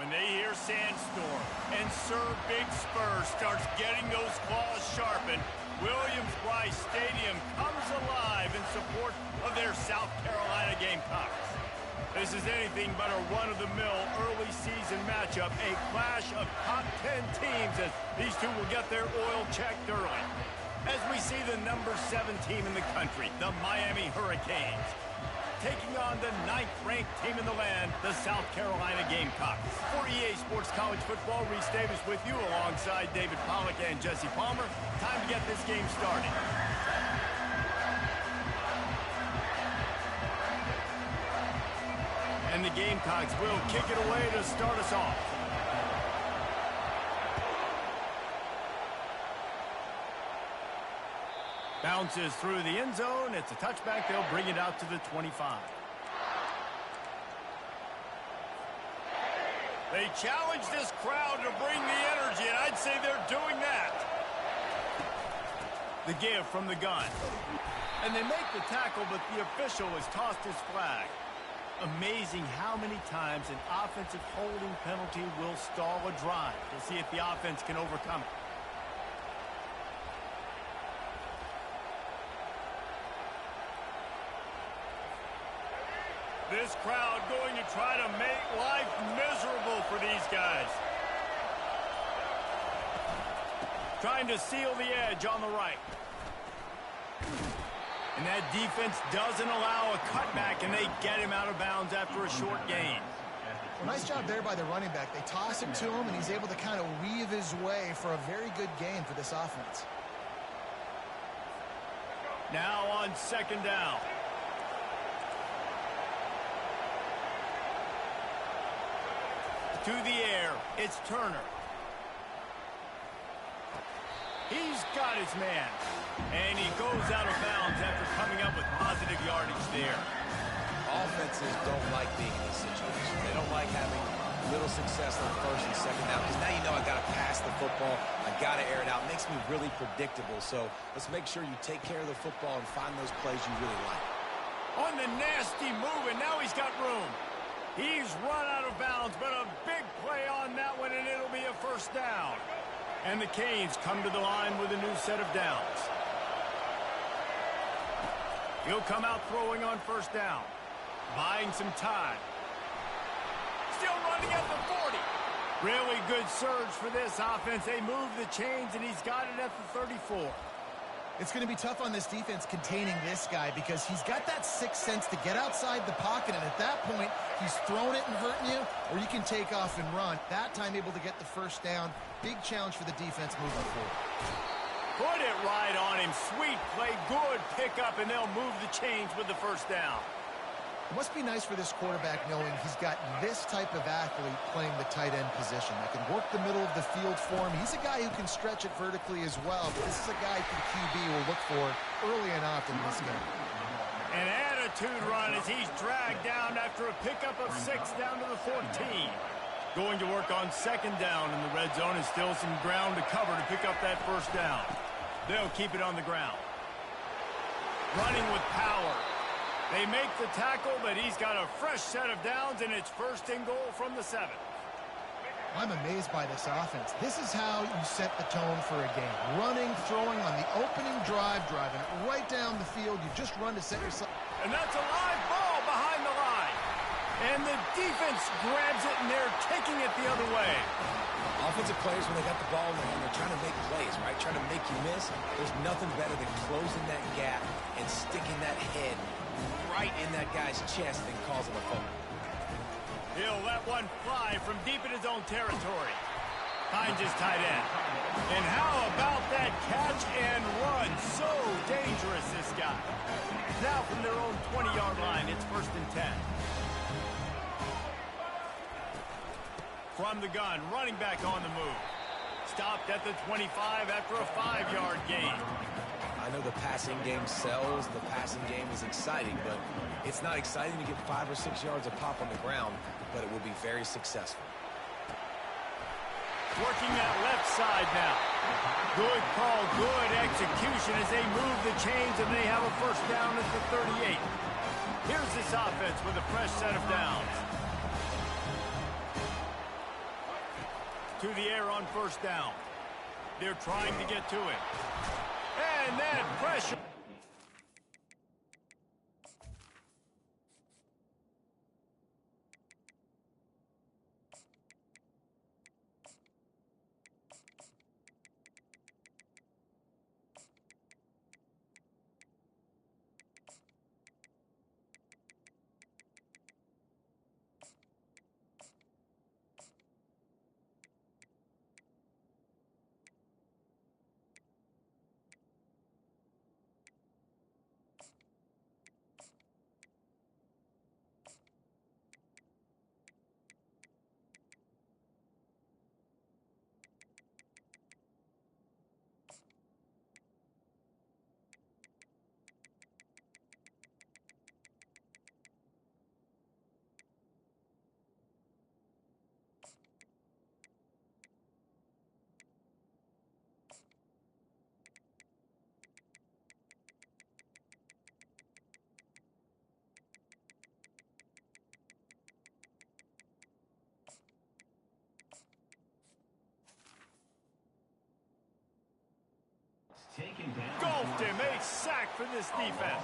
when they hear Sandstorm and Sir Big Spur starts getting those claws sharpened, Williams-Brice Stadium comes alive in support of their South Carolina Gamecocks. This is anything but a run-of-the-mill early season matchup, a clash of top 10 teams as these two will get their oil checked early. As we see the number 7 team in the country, the Miami Hurricanes, taking on the 9th-ranked team in the land, the South Carolina Gamecocks. For EA Sports College Football, Reese Davis with you alongside David Pollack and Jesse Palmer. Time to get this game started. And the Gamecocks will kick it away to start us off. Bounces through the end zone. It's a touchback. They'll bring it out to the 25. They challenge this crowd to bring the energy, and I'd say they're doing that. The give from the gun. And they make the tackle, but the official has tossed his flag. Amazing how many times an offensive holding penalty will stall a drive. We'll see if the offense can overcome it. This crowd going to try to make life miserable for these guys. Trying to seal the edge on the right. And that defense doesn't allow a cutback, and they get him out of bounds after a short gain. Well, nice job there by the running back. They toss him to him, and he's able to kind of weave his way for a very good gain for this offense. Now on second down. To the air, it's Turner. He's got his man. And he goes out of bounds after coming up with positive yardage there. Offenses don't like being in this situation. They don't like having little success on first and second down, because now you know I got to pass the football. I got to air it out. It makes me really predictable. So let's make sure you take care of the football and find those plays you really like. On the nasty move, and now he's got room. He's run out of bounds, but a big play on that one, and it'll be a first down. And the Canes come to the line with a new set of downs. He'll come out throwing on first down, buying some time. Still running at the 40. Really good surge for this offense. They move the chains, and he's got it at the 34. It's going to be tough on this defense containing this guy because he's got that sixth sense to get outside the pocket, and at that point, he's throwing it and hurting you, or you can take off and run. That time able to get the first down. Big challenge for the defense moving forward. Put it right on him. Sweet play, good pickup, and they'll move the chains with the first down. It must be nice for this quarterback knowing he's got this type of athlete playing the tight end position that can work the middle of the field for him. He's a guy who can stretch it vertically as well, but this is a guy the QB will look for early and often in this game. An attitude run as he's dragged down after a pickup of 6 down to the 14. Going to work on second down in the red zone, and still some ground to cover to pick up that first down. They'll keep it on the ground. Running with power. They make the tackle, but he's got a fresh set of downs, and it's first and goal from the 7. I'm amazed by this offense. This is how you set the tone for a game. Running, throwing on the opening drive, driving right down the field. You just run to set yourself. And that's a live ball behind the line. And the defense grabs it, and they're taking it the other way. Offensive players, when they got the ball in their hand, they're trying to make plays, right? Trying to make you miss. There's nothing better than closing that gap and sticking that head right in that guy's chest and causing a fumble. He'll let one fly from deep in his own territory. Finds his tight end. And how about that catch and run? So dangerous, this guy. Now from their own 20-yard line, it's first and 10. From the gun, running back on the move. Stopped at the 25 after a 5-yard gain. I know the passing game sells, the passing game is exciting, but it's not exciting to get 5 or 6 yards a pop on the ground, but it will be very successful. Working that left side now. Good call, good execution as they move the chains, and they have a first down at the 38. Here's this offense with a fresh set of downs. to the air on first down. They're trying to get to it. And then pressure. Golfed him, a sack for this defense.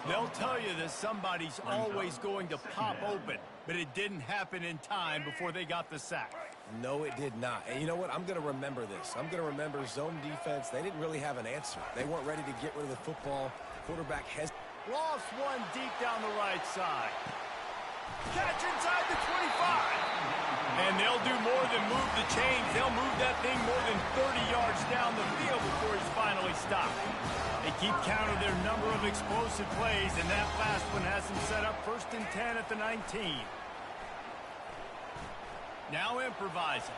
They'll tell you that somebody's always going to pop open, but it didn't happen in time before they got the sack. No, it did not. And you know what? I'm going to remember this. I'm going to remember zone defense. They didn't really have an answer. They weren't ready to get rid of the football. Quarterback has lost one deep down the right side. Catch inside the 25. And they'll do more than move the chains. They'll move that thing more than 30 yards down the field before he's finally stopped. They keep count of their number of explosive plays, and that last one has them set up 1st and 10 at the 19. Now improvising.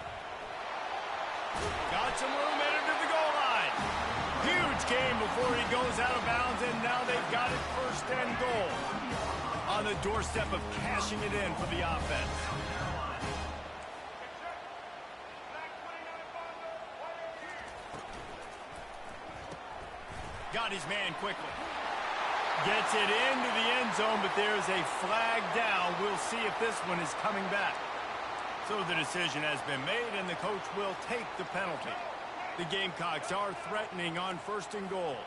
Got some room headed to the goal line. Huge game before he goes out of bounds, and now they've got it 1st and goal. On the doorstep of cashing it in for the offense. Got his man quickly. Gets it into the end zone, but there's a flag down. We'll see if this one is coming back. So the decision has been made, and the coach will take the penalty. The Gamecocks are threatening on 1st and goal.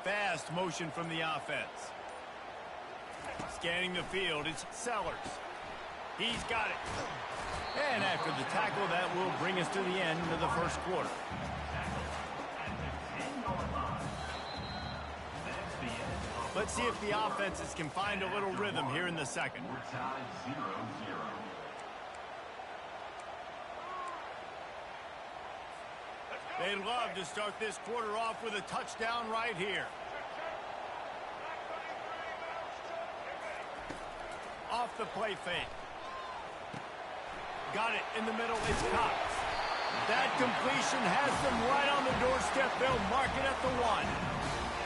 Fast motion from the offense. Scanning the field, it's Sellers. He's got it. And after the tackle, that will bring us to the end of the 1st quarter. Let's see if the offenses can find a little rhythm here in the 2nd. They'd love to start this quarter off with a touchdown right here. Off the play fake. Got it in the middle. It's Cox. That completion has them right on the doorstep. They'll mark it at the 1.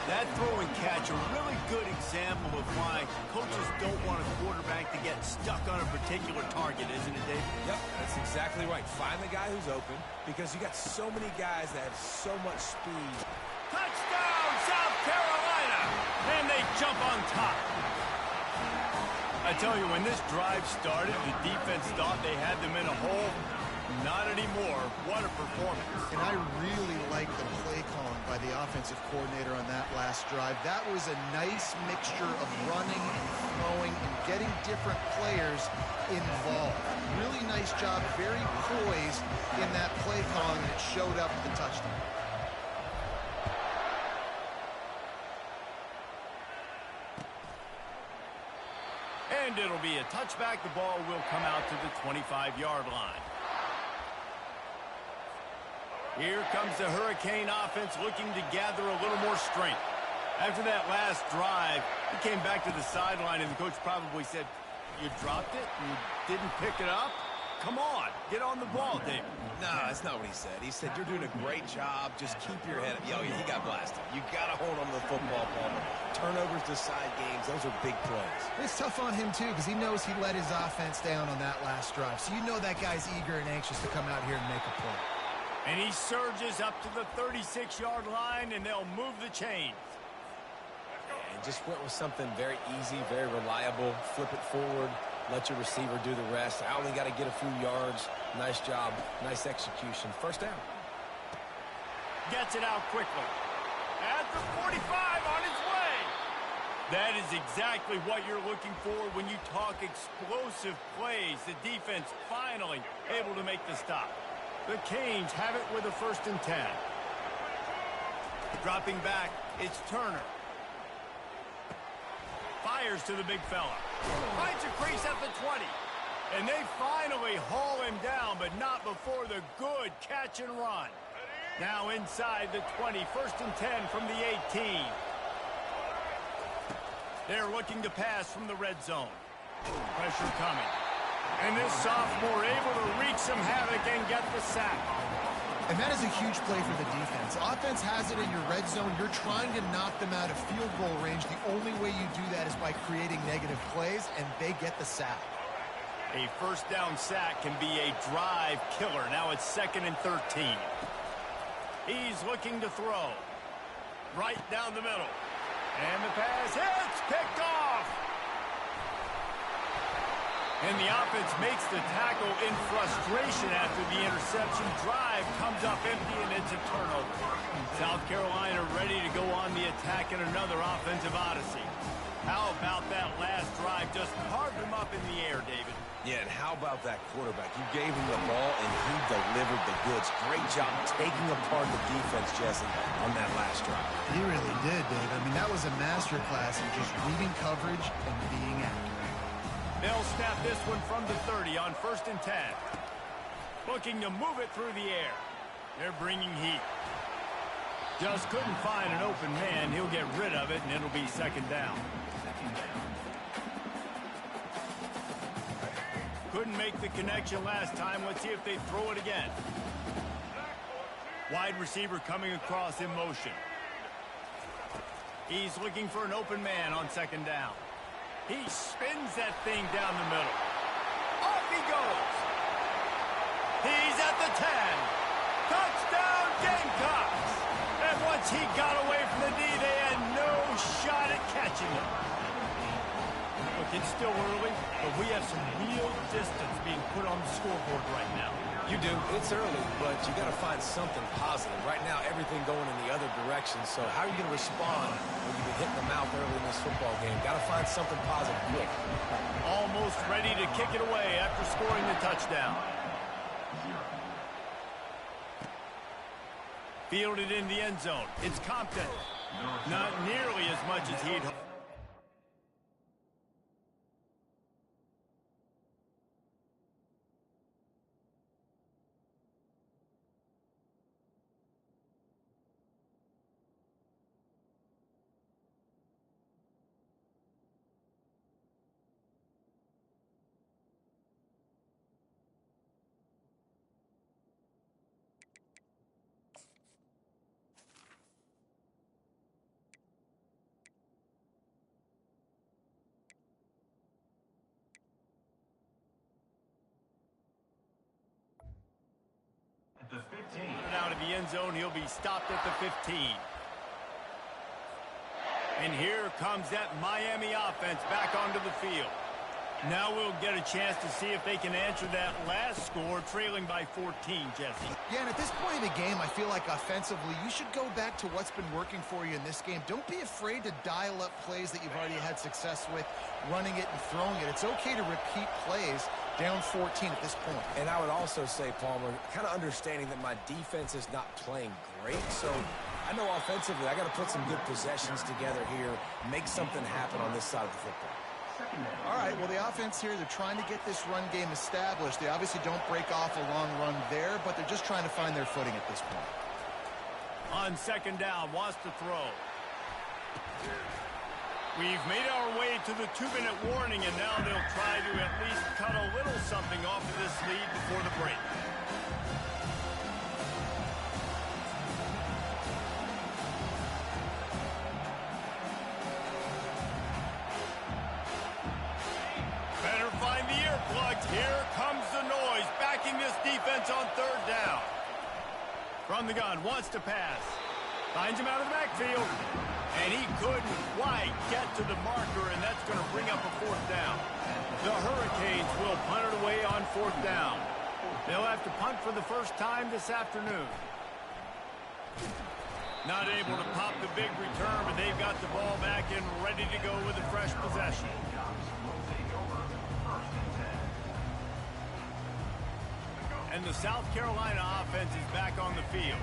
That throw and catch, a really good example of why coaches don't want a quarterback to get stuck on a particular target, isn't it, Dave? Yep, that's exactly right. Find the guy who's open because you got so many guys that have so much speed. Touchdown, South Carolina! And they jump on top. I tell you, when this drive started, the defense thought they had them in a hole. Not anymore. What a performance. And I really like the play calling by the offensive coordinator on that last drive. That was a nice mixture of running and throwing and getting different players involved. Really nice job, very poised in that play calling, and it showed up with the touchdown. And it'll be a touchback. The ball will come out to the 25-yard line. Here comes the Hurricane offense looking to gather a little more strength. After that last drive, he came back to the sideline, and the coach probably said, "You dropped it? You didn't pick it up? Come on, get on the ball, David." No, that's not what he said. He said, "You're doing a great job. Just keep your head up." Yo, he got blasted. You got to hold on to the football, Palmer. Turnovers decide games. Those are big plays. It's tough on him, too, because he knows he let his offense down on that last drive. So you know that guy's eager and anxious to come out here and make a play. And he surges up to the 36-yard line, and they'll move the chains. And just went with something very easy, very reliable. Flip it forward, let your receiver do the rest. I only got to get a few yards. Nice job, nice execution. First down. Gets it out quickly. At the 45 on his way. That is exactly what you're looking for when you talk explosive plays. The defense finally able to make the stop. The Canes have it with a 1st and 10. Dropping back, it's Turner. Fires to the big fella. Finds a crease at the 20. And they finally haul him down, but not before the good catch and run. Now inside the 20, 1st and 10 from the 18. They're looking to pass from the red zone. Pressure coming. And this sophomore able to wreak some havoc and get the sack. And that is a huge play for the defense. Offense has it in your red zone. You're trying to knock them out of field goal range. The only way you do that is by creating negative plays, and they get the sack. A 1st down sack can be a drive killer. Now it's 2nd and 13. He's looking to throw. Right down the middle. And the pass hits, picked off. And the offense makes the tackle in frustration after the interception. Drive comes up empty, and it's a turnover. South Carolina ready to go on the attack in another offensive odyssey. How about that last drive? Just carved him up in the air, David. Yeah, and how about that quarterback? You gave him the ball, and he delivered the goods. Great job taking apart the defense, Jesse, on that last drive. He really did, Dave. I mean, that was a masterclass in just reading coverage and being accurate. They'll snap this one from the 30 on 1st and 10. Looking to move it through the air. They're bringing heat. Just couldn't find an open man. He'll get rid of it, and it'll be 2nd down. Couldn't make the connection last time. Let's see if they throw it again. Wide receiver coming across in motion. He's looking for an open man on 2nd down. He spins that thing down the middle. Off he goes. He's at the 10. Touchdown Gamecocks. And once he got away from the D, they had no shot at catching him. Look, it's still early, but we have some real distance being put on the scoreboard right now. You do. It's early, but you got to find something positive. Right now, everything going in the other direction. So how are you going to respond when you've been hitting the mouth early in this football game? Got to find something positive quick. Almost ready to kick it away after scoring the touchdown. Fielded in the end zone. It's Compton. Not nearly as much as he'd hoped. The 15. Out of the end zone, he'll be stopped at the 15. And here comes that Miami offense back onto the field. Now we'll get a chance to see if they can answer that last score, trailing by 14, Jesse. Yeah, and at this point in the game, I feel like offensively, you should go back to what's been working for you in this game. Don't be afraid to dial up plays that you've already had success with, running it and throwing it. It's okay to repeat plays down 14 at this point. And I would also say, Palmer, kind of understanding that my defense is not playing great, so I know offensively I got to put some good possessions together here, make something happen on this side of the football. All right, well, the offense here, they're trying to get this run game established. They obviously don't break off a long run there, but they're just trying to find their footing at this point. On 2nd down, wants to throw. We've made our way to the 2-minute warning, and now they'll try to at least cut a little something off of this lead before the break. Better find the earplugs. Here comes the noise, backing this defense on 3rd down. From the gun, wants to pass. Finds him out of the backfield. And he couldn't quite get to the marker, and that's going to bring up a fourth down. The Hurricanes will punt it away on fourth down. They'll have to punt for the first time this afternoon. Not able to pop the big return, but they've got the ball back and ready to go with a fresh possession. And the South Carolina offense is back on the field.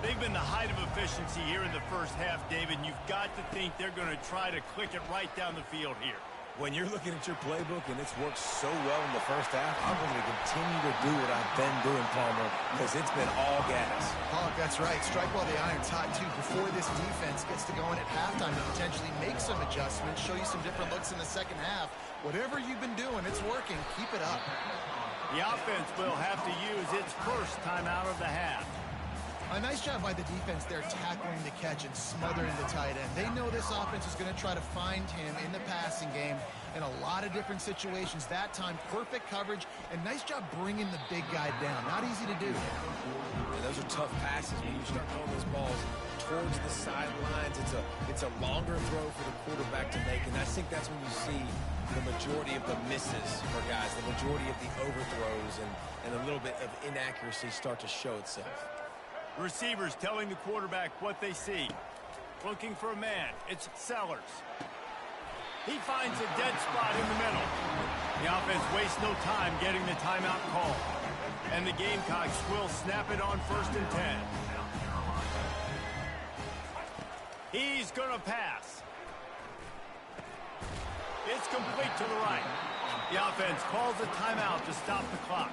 They've been the height of efficiency here in the first half, David, and you've got to think they're going to try to click it right down the field here. When you're looking at your playbook and it's worked so well in the first half, I'm going to continue to do what I've been doing, Palmer, because it's been all gas. Oh, that's right. Strike while the iron's hot, too, before this defense gets to going at halftime to potentially make some adjustments, show you some different looks in the second half. Whatever you've been doing, it's working. Keep it up. The offense will have to use its first timeout of the half. A nice job by the defense there tackling the catch and smothering the tight end. They know this offense is going to try to find him in the passing game in a lot of different situations. That time, perfect coverage, and nice job bringing the big guy down. Not easy to do. And those are tough passes when you start throwing those balls towards the sidelines. It's a longer throw for the quarterback to make, and I think that's when you see the majority of the misses for guys, the majority of the overthrows and a little bit of inaccuracy start to show itself. Receivers telling the quarterback what they see. Looking for a man. It's Sellers. He finds a dead spot in the middle. The offense wastes no time getting the timeout call. And the Gamecocks will snap it on 1st and 10. He's going to pass. It's complete to the right. The offense calls a timeout to stop the clock.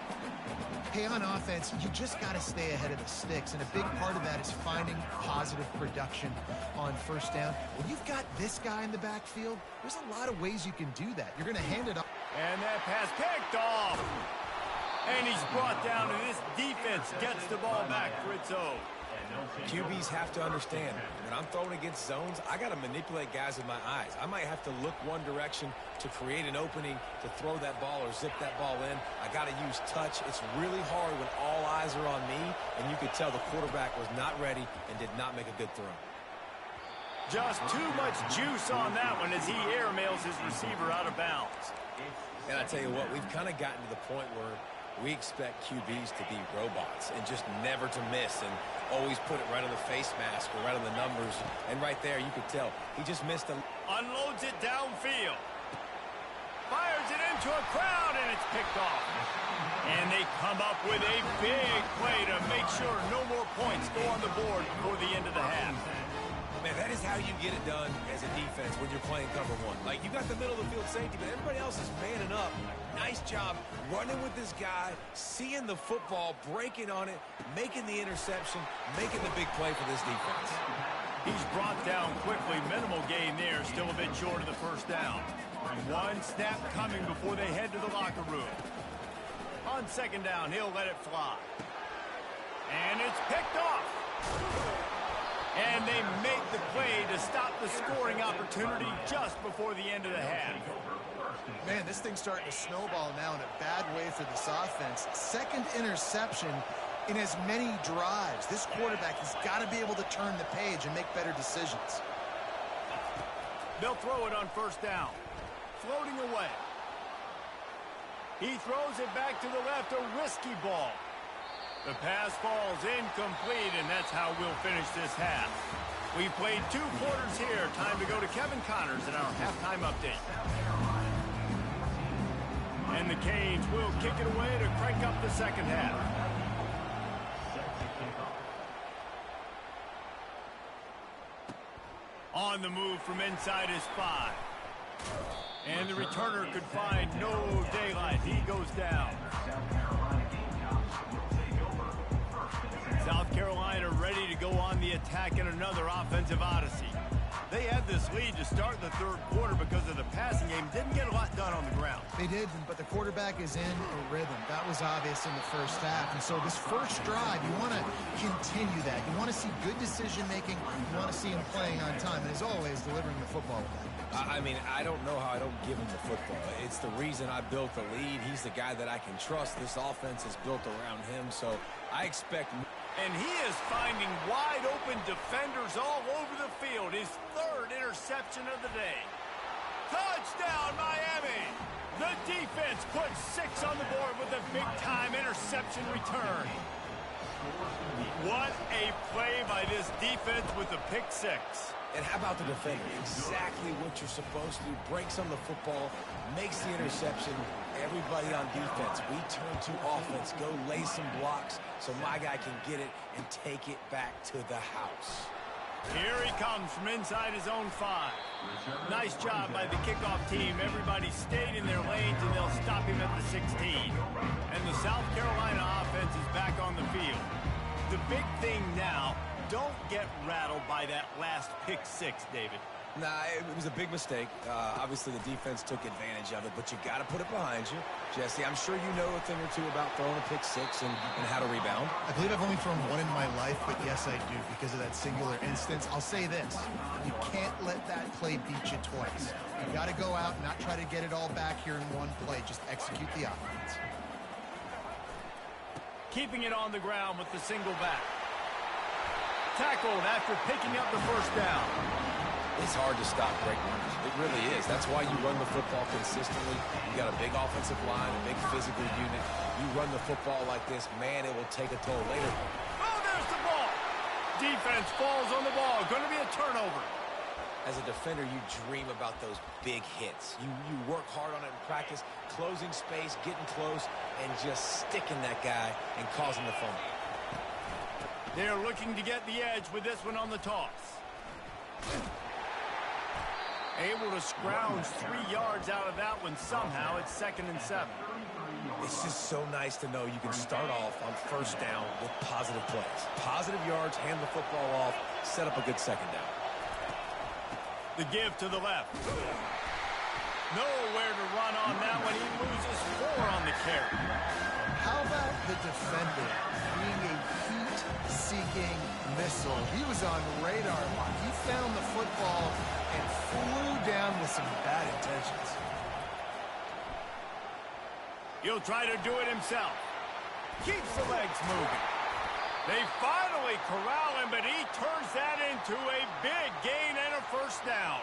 Hey, on offense, you just got to stay ahead of the sticks, and a big part of that is finding positive production on first down. When you've got this guy in the backfield, there's a lot of ways you can do that. You're going to hand it off. And that pass picked off. And he's brought down, and this defense gets the ball back for its own. QBs have to understand, when I'm throwing against zones, I got to manipulate guys with my eyes. I might have to look one direction to create an opening to throw that ball or zip that ball in. I got to use touch. It's really hard when all eyes are on me, and you could tell the quarterback was not ready and did not make a good throw. Just too much juice on that one as he airmails his receiver out of bounds. And I tell you what, we've kind of gotten to the point where we expect QBs to be robots and just never to miss and always put it right on the face mask or right on the numbers. And right there, you could tell he just missed a... Unloads it downfield. Fires it into a crowd, and it's picked off. And they come up with a big play to make sure no more points go on the board before the end of the half. Man, that is how you get it done as a defense when you're playing cover one. Like, you got the middle of the field safety, but everybody else is manning up. Nice job running with this guy, seeing the football, breaking on it, making the interception, making the big play for this defense. He's brought down quickly. Minimal gain there, still a bit short of the first down. One snap coming before they head to the locker room. On 2nd down, he'll let it fly. And it's picked off. And they make the play to stop the scoring opportunity just before the end of the half. Man, this thing's starting to snowball now in a bad way for this offense. 2nd interception in as many drives. This quarterback has got to be able to turn the page and make better decisions. They'll throw it on 1st down. Floating away. He throws it back to the left, a risky ball. The pass falls incomplete, and that's how we'll finish this half. We played 2 quarters here. Time to go to Kevin Connors in our halftime update. And the Canes will kick it away to crank up the second half. On the move from inside his 5. And the returner could find no daylight. He goes down. South Carolina ready to go on the attack in another offensive odyssey. They had this lead to start the 3rd quarter because of the passing game. Didn't get a lot done on the ground. They did, but the quarterback is in a rhythm. That was obvious in the first half. And so this first drive, you want to continue that. You want to see good decision-making. You want to see him playing on time. And as always, delivering the football with that. I mean, I don't know how I don't give him the football. It's the reason I built the lead. He's the guy that I can trust. This offense is built around him, so I expect... And he is finding wide-open defenders all over the field. His third interception of the day. Touchdown, Miami! The defense puts 6 on the board with a big-time interception return. What a play by this defense with the pick 6. And how about the defender? Exactly what you're supposed to do. Breaks on the football, makes the interception. Everybody on defense, we turn to offense. Go lay some blocks so my guy can get it and take it back to the house. Here he comes from inside his own 5. Nice job by the kickoff team. Everybody stayed in their lanes, and they'll stop him at the 16. And the South Carolina offense is back on the field. The big thing now, don't get rattled by that last pick 6, David. Nah, it was a big mistake. Obviously, the defense took advantage of it, but you got to put it behind you. Jesse, I'm sure you know a thing or two about throwing a pick 6 and how to rebound. I believe I've only thrown one in my life, but yes, I do, because of that singular instance. I'll say this. You can't let that play beat you twice. You got to go out and not try to get it all back here in one play. Just execute the offense. Keeping it on the ground with the single back. Tackled after picking up the first down. It's hard to stop great runners. It really is. That's why you run the football consistently. You got a big offensive line, a big physical unit. You run the football like this, man, it will take a toll later. Oh, there's the ball. Defense falls on the ball. Going to be a turnover. As a defender, you dream about those big hits. You work hard on it in practice, closing space, getting close, and just sticking that guy and causing the fumble. They're looking to get the edge with this one on the toss. Able to scrounge 3 yards out of that one somehow. It's 2nd and 7. It's just so nice to know you can start off on first down with positive plays. Positive yards, hand the football off, set up a good second down. The give to the left. Nowhere to run on that one. He loses 4 on the carry. How about the defender being a heat-seeking missile? He was on radar lock. He found the football and flew down with some bad intentions. He'll try to do it himself. Keeps the legs moving. They finally corral him, but he turns that into a big gain and a first down.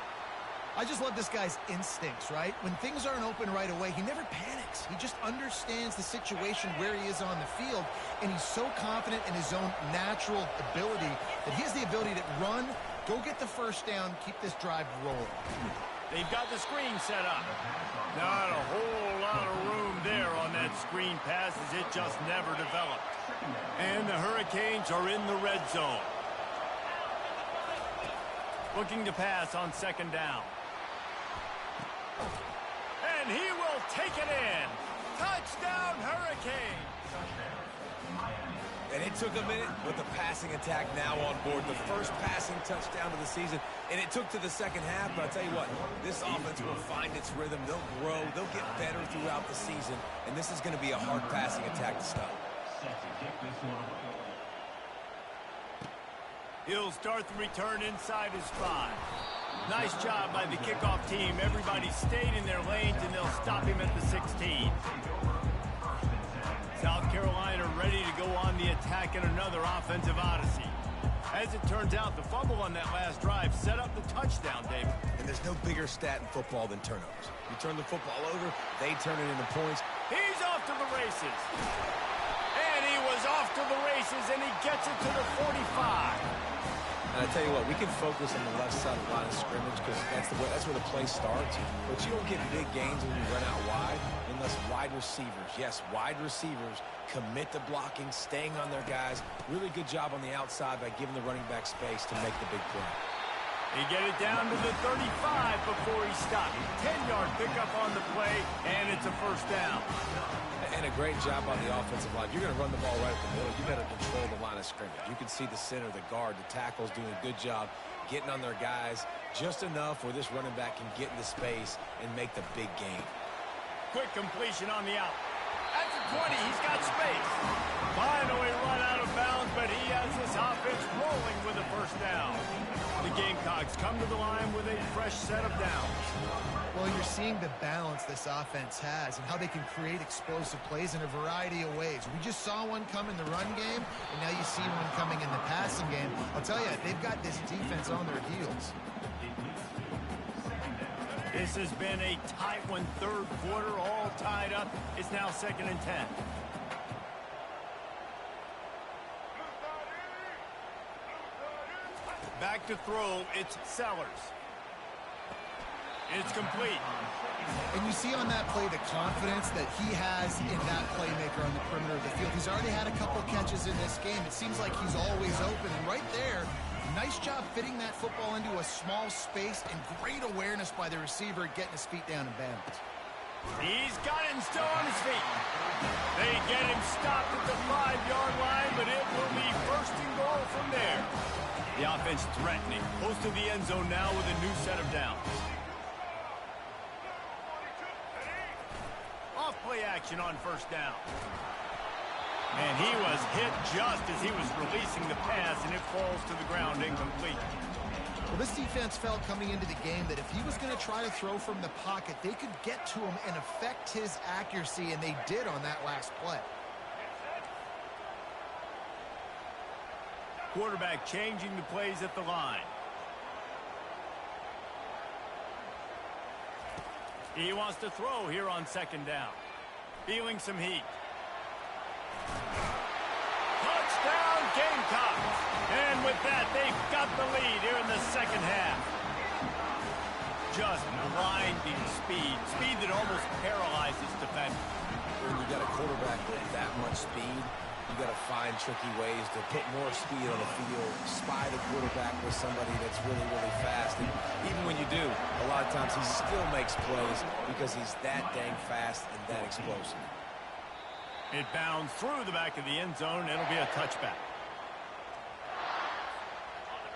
I just love this guy's instincts, right? When things aren't open right away, he never panics. He just understands the situation where he is on the field, and he's so confident in his own natural ability that he has the ability to run, go get the first down, keep this drive rolling. They've got the screen set up. Not a whole lot of room there on that screen pass as it just never developed. And the Hurricanes are in the red zone. Looking to pass on 2nd down. And he will take it in. Touchdown, Hurricanes. And it took a minute, but the passing attack now on board. The first passing touchdown of the season, and it took to the second half, but I'll tell you what, this offense will find its rhythm. They'll grow. They'll get better throughout the season, and this is going to be a hard passing attack to stop. He'll start the return inside his 5. Nice job by the kickoff team. Everybody stayed in their lanes, and they'll stop him at the 16. South Carolina ready to go on the attack in another offensive odyssey. As it turns out, the fumble on that last drive set up the touchdown, David. And there's no bigger stat in football than turnovers. You turn the football over, they turn it into points. He's off to the races. And he was off to the races, and he gets it to the 45. And I tell you what, we can focus on the left side of the line of scrimmage because that's where the play starts. But you don't get big gains when you run out wide unless wide receivers, yes, wide receivers commit to blocking, staying on their guys. Really good job on the outside by giving the running back space to make the big play. He get it down to the 35 before he stopped. 10-yard pickup on the play, and it's a first down. And a great job on the offensive line. You're going to run the ball right at the middle. You better control the line of scrimmage. You can see the center, the guard, the tackles doing a good job getting on their guys just enough where this running back can get into space and make the big game. Quick completion on the out. At the 20, he's got space. Finally run out of bounds, but he has this offense rolling with a first down. The Gamecocks Seahawks come to the line with a fresh set of downs. Well, you're seeing the balance this offense has and how they can create explosive plays in a variety of ways. We just saw one come in the run game, and now you see one coming in the passing game. I'll tell you, they've got this defense on their heels. This has been a tight one, third quarter, all tied up. It's now 2nd and 10. Back to throw, it's Sellers. It's complete. And you see on that play the confidence that he has in that playmaker on the perimeter of the field. He's already had a couple catches in this game. It seems like he's always open. And right there, nice job fitting that football into a small space and great awareness by the receiver getting his feet down in bounds. He's got it and still on his feet. They get him stopped at the 5-yard line, but it will be 1st and goal from there. The offense threatening, close to the end zone now with a new set of downs. Off play action on 1st down. And he was hit just as he was releasing the pass, and it falls to the ground incomplete. Well, this defense felt coming into the game that if he was going to try to throw from the pocket, they could get to him and affect his accuracy, and they did on that last play. Quarterback changing the plays at the line. He wants to throw here on 2nd down. Feeling some heat. Touchdown, Gamecocks! And with that, they've got the lead here in the 2nd half. Just blinding speed. Speed that almost paralyzes defenders. When you got a quarterback with that much speed, you got to find tricky ways to put more speed on the field, spy the quarterback with somebody that's really, really fast. And even when you do, a lot of times he still makes plays because he's that dang fast and that explosive. It bounds through the back of the end zone. It'll be a touchback.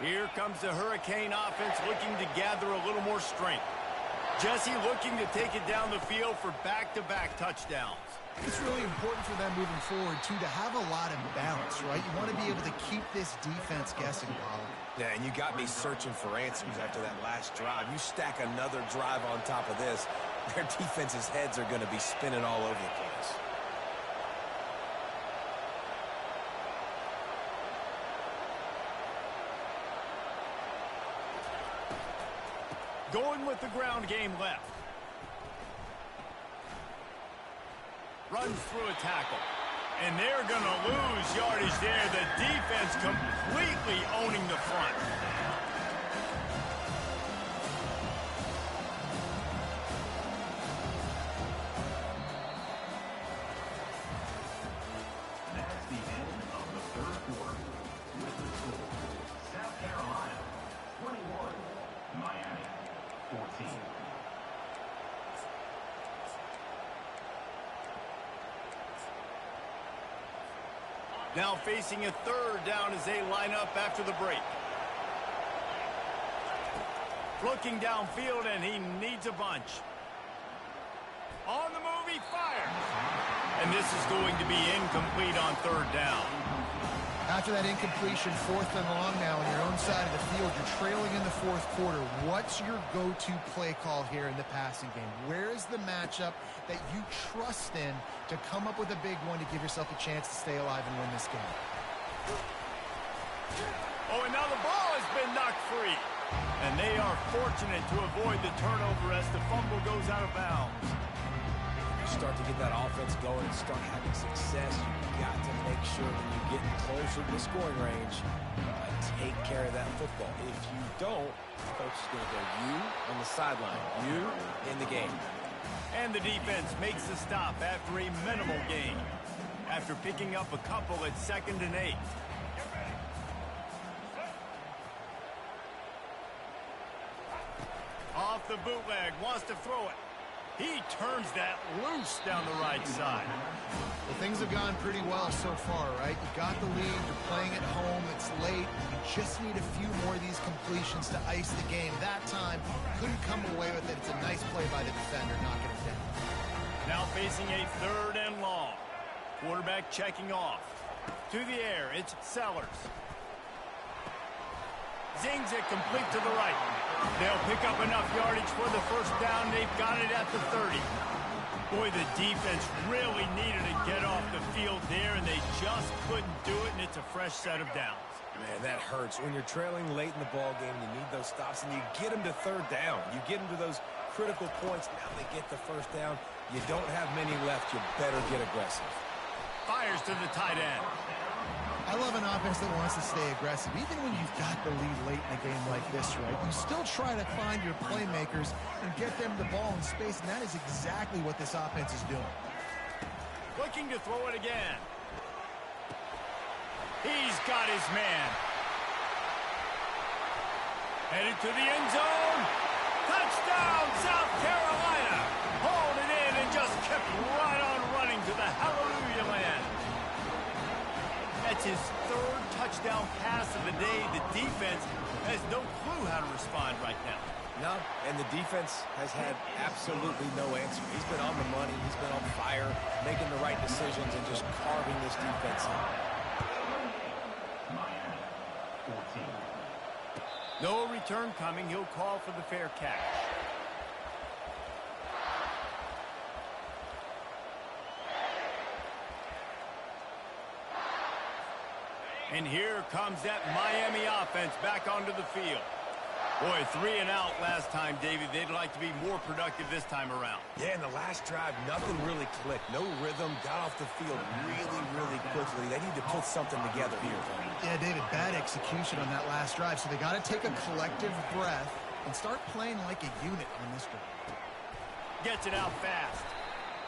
Here comes the Hurricane offense looking to gather a little more strength. Jesse looking to take it down the field for back-to-back touchdowns. It's really important for them moving forward, too, to have a lot of balance, right? You want to be able to keep this defense guessing, Pollard. Yeah, and you got me searching for answers after that last drive. You stack another drive on top of this, their defense's heads are going to be spinning all over the place. Going with the ground game left. Runs through a tackle. And they're going to lose yardage there. The defense completely owning the front. That's the end of the 3rd quarter. With the score, South Carolina 21, Miami 14. Now facing a 3rd down as they line up after the break. Looking downfield, and he needs a bunch. On the move, he fires. And this is going to be incomplete on 3rd down. After that incompletion, 4th and long now on your own side of the field, you're trailing in the 4th quarter. What's your go-to play call here in the passing game? Where is the matchup that you trust in to come up with a big one to give yourself a chance to stay alive and win this game? Oh, and now the ball has been knocked free. And they are fortunate to avoid the turnover as the fumble goes out of bounds. Start to get that offense going and start having success, you got to make sure that you're getting closer to the scoring range. Take care of that football. If you don't, coach is going to go you on the sideline, you in the game. And the defense makes the stop after a minimal gain. After picking up a couple at 2nd and 8. Off the bootleg, wants to throw it. He turns that loose down the right side. Well, things have gone pretty well so far, right? You got the lead, you're playing at home, it's late. You just need a few more of these completions to ice the game. That time, couldn't come away with it. It's a nice play by the defender, knocking it down. Now facing a 3rd and long. Quarterback checking off. To the air, it's Sellers. Zings it complete to the right. They'll pick up enough yardage for the first down. They've got it at the 30. Boy, the defense really needed to get off the field there, and they just couldn't do it, and it's a fresh set of downs. Man, that hurts. When you're trailing late in the ball game, you need those stops, and you get them to third down. You get them to those critical points. Now they get the first down. You don't have many left. You better get aggressive. Fires to the tight end. I love an offense that wants to stay aggressive. Even when you've got the lead late in a game like this, right? You still try to find your playmakers and get them the ball in space, and that is exactly what this offense is doing. Looking to throw it again. He's got his man. Headed to the end zone. Touchdown, South Carolina. Hauled it in and just kept right on running to the hallelujah land. That's his third touchdown pass of the day. The defense has no clue how to respond right now. No, and the defense has had absolutely no answer. He's been on the money. He's been on fire, making the right decisions and just carving this defense up. No return coming. He'll call for the fair catch. And here comes that Miami offense back onto the field. Boy, 3 and out last time, David. They'd like to be more productive this time around. Yeah, in the last drive, nothing really clicked. No rhythm, got off the field really quickly. They need to put something together here. Yeah, David, bad execution on that last drive, so they got to take a collective breath and start playing like a unit on this drive. Gets it out fast.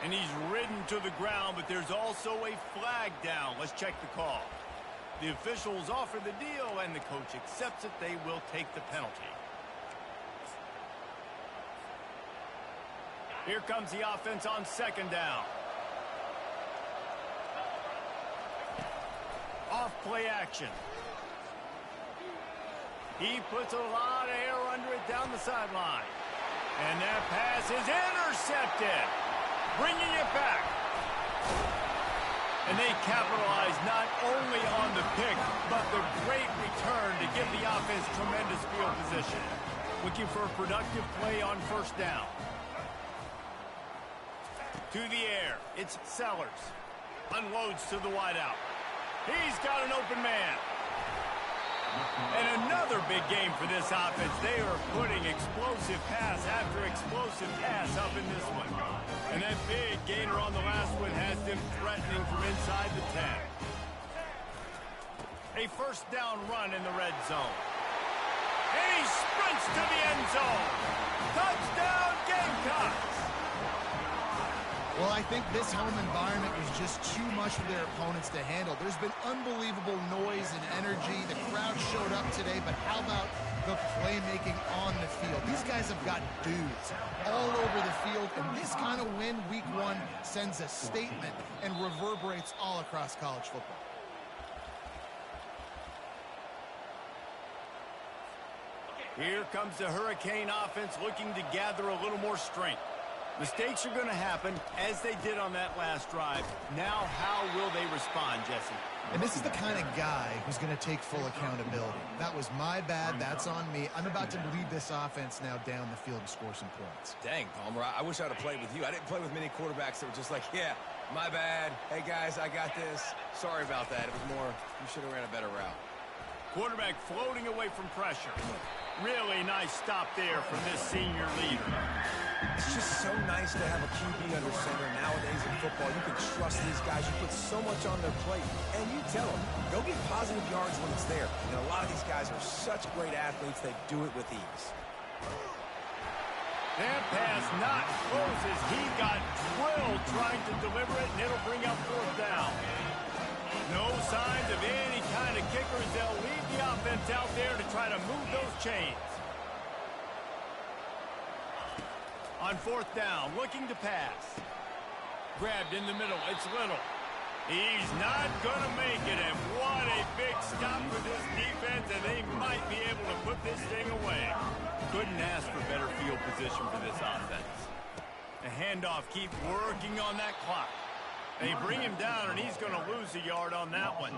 And he's ridden to the ground, but there's also a flag down. Let's check the call. The officials offer the deal, and the coach accepts it. They will take the penalty. Here comes the offense on second down. Off play action. He puts a lot of air under it down the sideline. And that pass is intercepted. Bringing it back. And they capitalize not only on the pick, but the great return to give the offense tremendous field position. Looking for a productive play on first down. To the air. It's Sellers. Unloads to the wideout. He's got an open man. And another big game for this offense. They are putting explosive pass after explosive pass up in this one. And that big gainer on the last one has them threatening from inside the 10. A first down run in the red zone. And he sprints to the end zone. Touchdown, Gamecocks! Well, I think this home environment was just too much for their opponents to handle. There's been unbelievable noise and energy. The crowd showed up today, but how about the playmaking on the field? These guys have got dudes all over the field, and this kind of win week 1 sends a statement and reverberates all across college football. Here comes the Hurricane offense looking to gather a little more strength. Mistakes are going to happen, as they did on that last drive. Now, how will they respond, Jesse? And this is the kind of guy who's going to take full accountability. That was my bad. That's on me. I'm about to lead this offense now down the field and score some points. Dang, Palmer, I wish I would have played with you. I didn't play with many quarterbacks that were just like, yeah, my bad. Hey, guys, I got this. Sorry about that. It was more, you should have ran a better route. Quarterback floating away from pressure. Really nice stop there from this senior leader. It's just so nice to have a QB under center nowadays in football. You can trust these guys. You put so much on their plate. And you tell them, go get positive yards when it's there. And a lot of these guys are such great athletes, they do it with ease. That pass not close as he got drilled trying to deliver it, and it'll bring up fourth down. No signs of any kind of kickers. They'll leave the offense out there to try to move those chains. On fourth down, looking to pass. Grabbed in the middle, it's Little. He's not going to make it, and what a big stop for this defense, and they might be able to put this thing away. Couldn't ask for better field position for this offense. The handoff, keep working on that clock. They bring him down, and he's going to lose a yard on that one.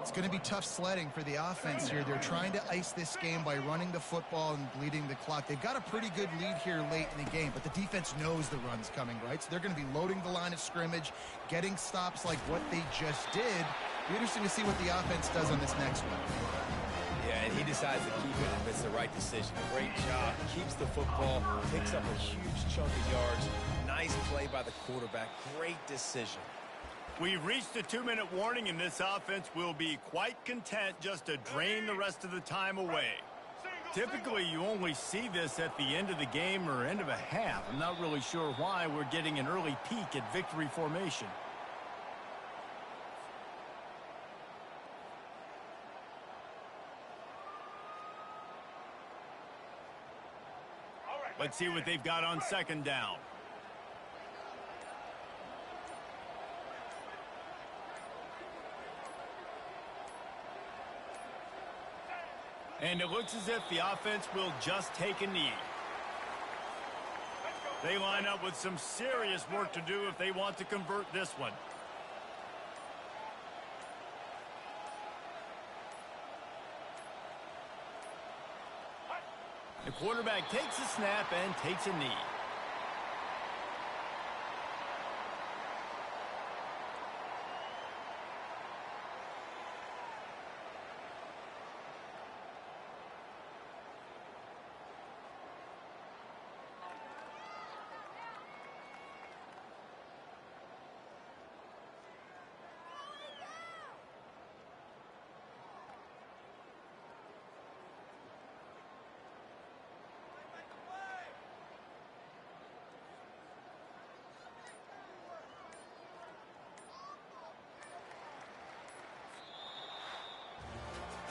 It's going to be tough sledding for the offense here. They're trying to ice this game by running the football and bleeding the clock. They've got a pretty good lead here late in the game, but the defense knows the run's coming, right? So they're going to be loading the line of scrimmage, getting stops like what they just did. Be interesting to see what the offense does on this next one. Yeah, and he decides to keep it, and it's the right decision. Great job. Keeps the football, picks up a huge chunk of yards. Nice play by the quarterback. Great decision. We've reached the 2-minute warning, and this offense will be quite content just to drain the rest of the time away. Typically, you only see this at the end of the game or end of a half. I'm not really sure why we're getting an early peek at victory formation. Let's see what they've got on second down. And it looks as if the offense will just take a knee. They line up with some serious work to do if they want to convert this one. The quarterback takes a snap and takes a knee.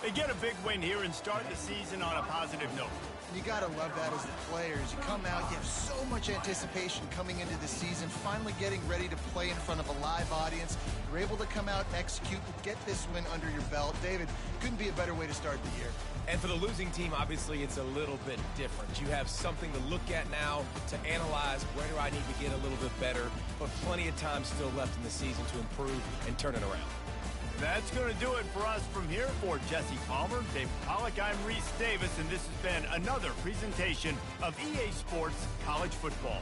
They get a big win here and start the season on a positive note. You got to love that as the players. You come out, you have so much anticipation coming into the season, finally getting ready to play in front of a live audience. You're able to come out and execute and get this win under your belt. David, couldn't be a better way to start the year. And for the losing team, obviously, it's a little bit different. You have something to look at now to analyze where do I need to get a little bit better, but plenty of time still left in the season to improve and turn it around. That's going to do it for us from here. For Jesse Palmer, Dave Pollock, I'm Reese Davis, and this has been another presentation of EA Sports College Football.